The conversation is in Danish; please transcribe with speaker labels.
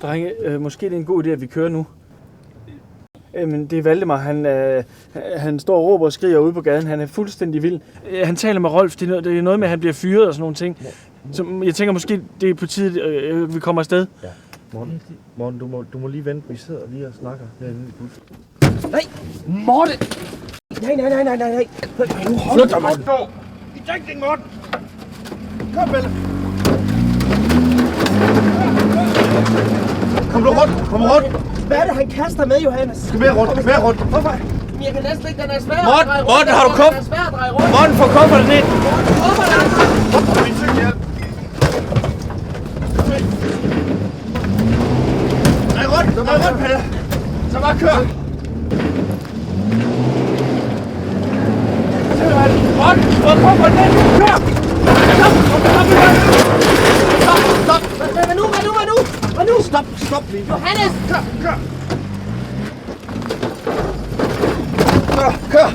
Speaker 1: Drenge, måske det er en god idé, at vi kører nu. Men det er Valdemar, han står og råber og skriger ude på gaden. Han er fuldstændig vild. Han taler med Rolf, det er noget med, at han bliver fyret og sådan nogle ting. Så jeg tænker måske, det er på tide, vi kommer afsted.
Speaker 2: Ja. Morten, du må lige vente. Vi sidder lige og snakker herinde i bussen.
Speaker 3: Nej! Morten! Nej.
Speaker 2: Flyt dig, Morten! I dækning, Morten! Kom, Pelle! Kom rundt!
Speaker 3: Hvad er det, han kaster med, Johannes?
Speaker 2: Kom mere rundt!
Speaker 3: Hvorfor? Jeg kan næsten ikke, den er svær.
Speaker 1: Morten, har du kuffert? Morten, få kufferten ind!
Speaker 2: Drej rundt, Pelle! Så bare kør!
Speaker 1: Morten, få kufferten ind! Kør!
Speaker 3: Hvad nu?
Speaker 2: Stop lige!
Speaker 3: Johannes!
Speaker 2: Kør!